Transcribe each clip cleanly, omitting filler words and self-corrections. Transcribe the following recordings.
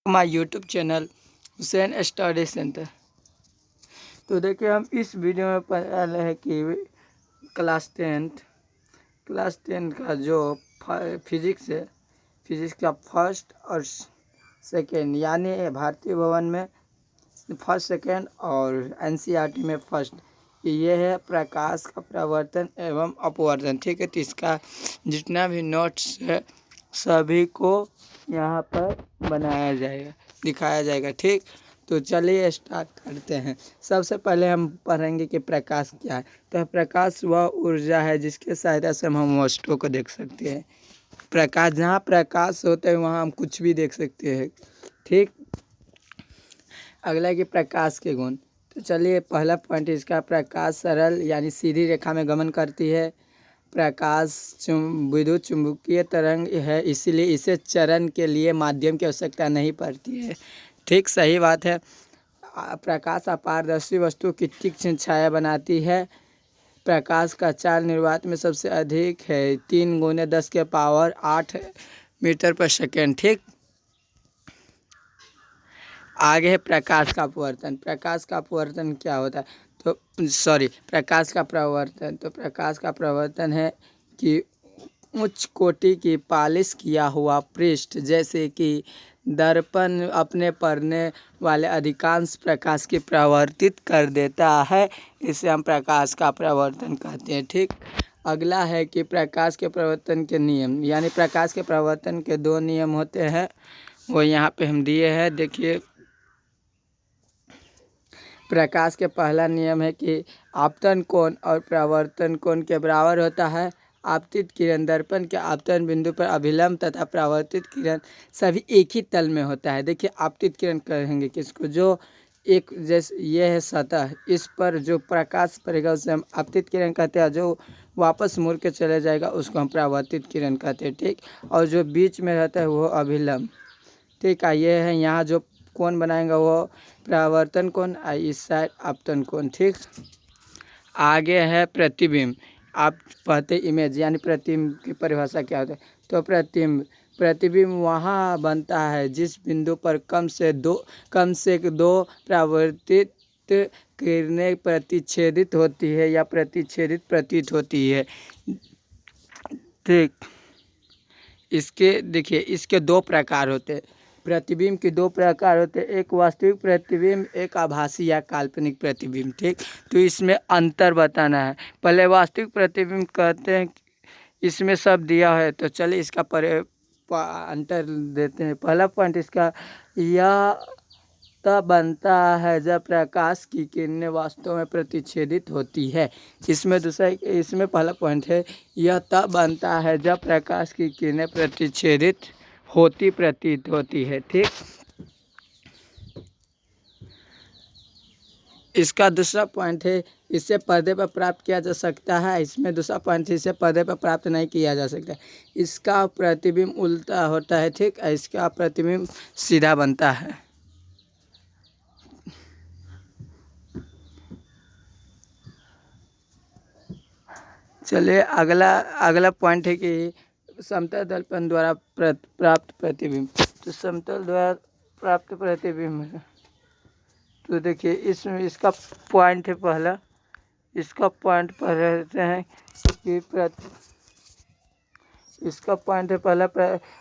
My YouTube channel Hussain study centre. तो देखिए हम इस वीडियो में पढ़ रहे हैं कि क्लास टेंथ का जो फिजिक्स है, फिजिक्स का फर्स्ट और सेकेंड यानी भारतीय भवन में फर्स्ट सेकेंड और एनसीईआरटी में फर्स्ट, ये है प्रकाश का प्रवर्तन एवं अपवर्तन। ठीक है, तो इसका जितना भी नोट्स है सभी को यहाँ पर बनाया जाएगा, दिखाया जाएगा। ठीक, तो चलिए स्टार्ट करते हैं। सबसे पहले हम पढ़ेंगे कि प्रकाश क्या है। तो प्रकाश वह ऊर्जा है जिसके सहायता से हम वस्तुओं को देख सकते हैं। प्रकाश, जहाँ प्रकाश होता है वहाँ हम कुछ भी देख सकते हैं। ठीक, अगला कि प्रकाश के गुण। तो चलिए पहला पॉइंट इसका, प्रकाश सरल यानी सीधी रेखा में गमन करती है। प्रकाश विद्युत चुंबकीय तरंग है, इसीलिए इसे चरण के लिए माध्यम की आवश्यकता नहीं पड़ती है। ठीक, सही बात है। प्रकाश अपारदर्शी वस्तु की तीक्ष्ण छाया बनाती है। प्रकाश का चाल निर्वात में सबसे अधिक है, 3 × 10⁸ मीटर पर सेकेंड। ठीक, आगे है प्रकाश का अपवर्तन। प्रकाश का अपवर्तन क्या होता है? प्रकाश का प्रवर्तन। तो प्रकाश का प्रवर्तन है कि उच्च कोटि की पालिश किया हुआ पृष्ठ जैसे कि दर्पण अपने पड़ने वाले अधिकांश प्रकाश की प्रवर्तित कर देता है, इसे हम प्रकाश का प्रवर्तन कहते हैं। ठीक, अगला है कि प्रकाश के प्रवर्तन के नियम, यानी प्रकाश के प्रवर्तन के 2 नियम होते हैं, वो यहाँ पे हम दिए हैं। देखिए, प्रकाश के पहला नियम है कि आपतन कोण और परावर्तन कोण के बराबर होता है। आपतित किरण दर्पण के आपतन बिंदु पर अभिलंब तथा परावर्तित किरण सभी एक ही तल में होता है। देखिए, आपतित किरण कहेंगे किसको, जो एक जैसे ये है सतह, इस पर जो प्रकाश पड़ेगा उसे हम आपतित किरण कहते हैं। जो वापस मुड़ के चले जाएगा उसको हम परावर्तित किरण कहते हैं। ठीक, और जो बीच में रहता है वो अभिलंब। ठीक है, ये है यहाँ जो कोण बनाएंगे वो परावर्तन कोण, इस साइड आपतन कोण। ठीक, आगे है प्रतिबिंब। आप पढ़ते इमेज, यानी प्रतिबिंब की परिभाषा क्या होता है? तो प्रतिबिंब वहाँ बनता है जिस बिंदु पर कम से दो परावर्तित किरणें प्रतिच्छेदित होती है या प्रतिच्छेदित प्रतीत होती है। ठीक, इसके देखिए, इसके 2 प्रकार होते हैं। प्रतिबिंब के 2 प्रकार होते हैं, एक वास्तविक प्रतिबिंब, एक आभासी या काल्पनिक प्रतिबिंब। ठीक, तो इसमें अंतर बताना है। पहले वास्तविक प्रतिबिंब कहते हैं, इसमें सब दिया है, तो चलिए इसका अंतर देते हैं। पहला पॉइंट इसका, यह तब बनता है जब प्रकाश की किरणें वास्तव में प्रतिच्छेदित होती है। इसमें पहला पॉइंट है, यह तब बनता है जब प्रकाश की किरणें प्रतिच्छेदित प्रतीत होती है। ठीक, इसका दूसरा पॉइंट है, इससे पर्दे पर प्राप्त किया जा सकता है। इसमें दूसरा पॉइंट है, इससे पर्दे पर प्राप्त नहीं किया जा सकता। इसका प्रतिबिंब उल्टा होता है। ठीक, इसका प्रतिबिंब सीधा बनता है। चलिए अगला पॉइंट है कि समतल दर्पण द्वारा प्राप्त प्रतिबिंब। तो समतल द्वारा प्राप्त प्रतिबिंब है, तो देखिए इसमें इसका पॉइंट है पहला, इसका पॉइंट पर रहते हैं कि इसका पॉइंट है पहला,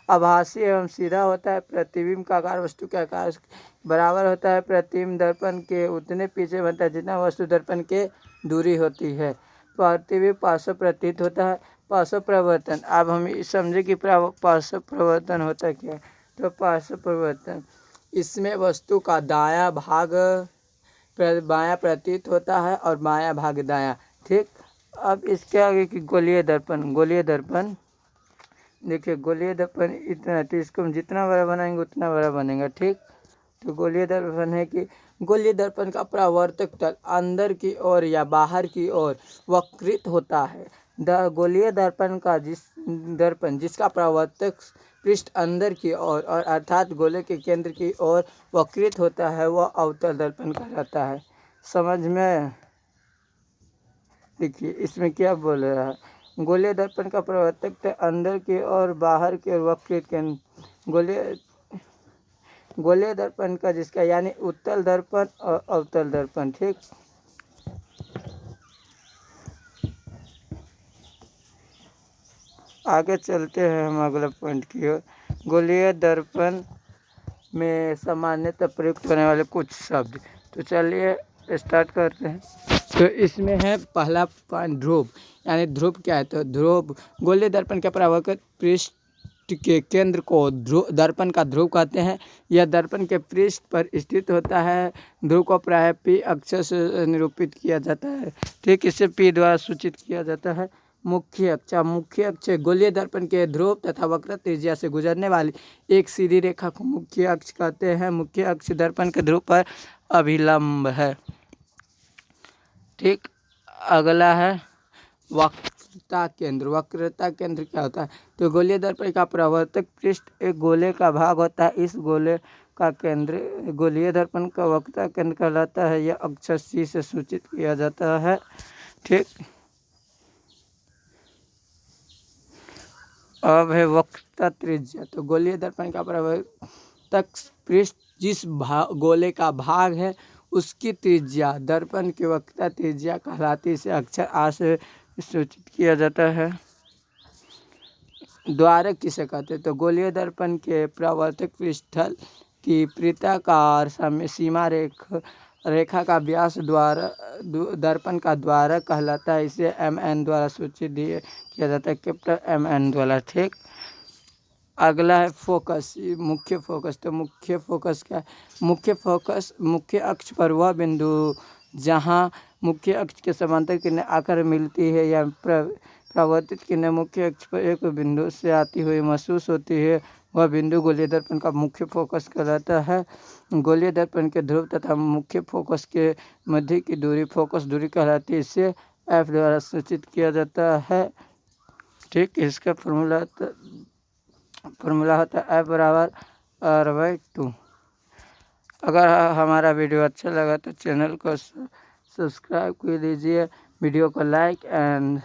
आभासी एवं सीधा होता है। प्रतिबिंब का आकार वस्तु के आकार बराबर होता है। प्रतिबिंब दर्पण के उतने पीछे बनता है जितना वस्तु दर्पण के दूरी होती है। प्रतिबिंब पार्श्व प्रतीत होता है। पार्श्व प्रवर्तन, अब हम समझे कि पार्श्व प्रवर्तन होता है क्या। तो पार्श्व प्रवर्तन, इसमें वस्तु का दायां भाग बायां प्रतीत होता है और बायां भाग दायां। ठीक, अब इसके आगे कि गोलीय दर्पण देखिए, गोलीय दर्पण इतना, तो इसको हम जितना बड़ा बनाएंगे उतना बड़ा बनेगा। ठीक, तो गोलीय दर्पण है कि गोलीय दर्पण का परावर्तक तल अंदर की ओर या बाहर की ओर वक्रित होता है। गोलीय दर्पण का दर्पण जिसका परावर्तक पृष्ठ अंदर की ओर और अर्थात गोले के केंद्र की ओर वक्रित होता है वह अवतल दर्पण कहलाता है। समझ में? देखिए इसमें क्या बोल रहा है, गोलीय दर्पण का परावर्तक अंदर की ओर बाहर की ओर वक्रित गोलीय गोलीय दर्पण का जिसका यानी उत्तल दर्पण और अवतल दर्पण। ठीक, आगे चलते हैं हम अगला पॉइंट की ओर। गोलीय दर्पण में सामान्यतः प्रयुक्त होने वाले कुछ शब्द। तो चलिए स्टार्ट करते हैं। तो इसमें है पहला पॉइंट ध्रुव, यानी ध्रुव क्या है? तो ध्रुव गोलीय दर्पण के परावर्तक पृष्ठ के केंद्र को ध्रुव दर्पण का ध्रुव कहते हैं। यह दर्पण के पृष्ठ पर स्थित होता है। ध्रुव को प्रायः पी अक्षर से निरूपित किया जाता है। ठीक, इसे पी द्वारा सूचित किया जाता है। मुख्य अक्ष, मुख्य अक्ष गोलीय दर्पण के ध्रुव तथा वक्र त्रिज्या से गुजरने वाली एक सीधी रेखा को मुख्य अक्ष कहते हैं। मुख्य अक्ष दर्पण के ध्रुव पर अभिलंब है। ठीक, अगला है वक्रता केंद्र। वक्रता केंद्र क्या होता है? तो गोलीय दर्पण का परावर्तक पृष्ठ एक गोले का भाग होता है। इस गोले का केंद्र गोलीय दर्पण का वक्रता केंद्र कहलाता है। यह अक्षर सी से सूचित किया जाता है। ठीक, अब है वक्रता त्रिज्या। तो गोलीय दर्पण का परावर्तक पृष्ठ जिस गोले का भाग है उसकी त्रिज्या दर्पण की वक्रता त्रिज्या कहलाती है। इसे अक्षर आ से सूचित किया जाता है। द्वारक किसे कहते हैं? तो गोलीय दर्पण के परावर्तक पृष्ठतल की वृत्ताकार सीमा रेखा का व्यास दर्पण का द्वारक कहलाता है। इसे mn द्वारा सूचित किया जाता है, कैपिटल mn द्वारा। ठीक, अगला है फोकस, मुख्य फोकस। तो मुख्य फोकस क्या है? मुख्य फोकस मुख्य अक्ष पर वह बिंदु जहां मुख्य अक्ष के समांतर किरणें आकर मिलती है या परावर्तित किरणें मुख्य अक्ष पर एक बिंदु से आती हुई महसूस होती है, वह बिंदु गोलीय दर्पण का मुख्य फोकस कहलाता है। गोलीय दर्पण के ध्रुव तथा मुख्य फोकस के मध्य की दूरी फोकस दूरी कहलाती है। इसे f द्वारा सूचित किया जाता है। ठीक, इसका फॉर्मूला होता है f बराबर r/2। अगर हमारा वीडियो अच्छा लगा तो चैनल को सब्सक्राइब कर लीजिए, वीडियो को लाइक एंड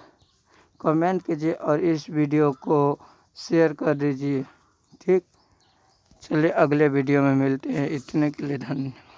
कमेंट कीजिए और इस वीडियो को शेयर कर दीजिए। ठीक, चलिए अगले वीडियो में मिलते हैं। इतने के लिए धन्यवाद।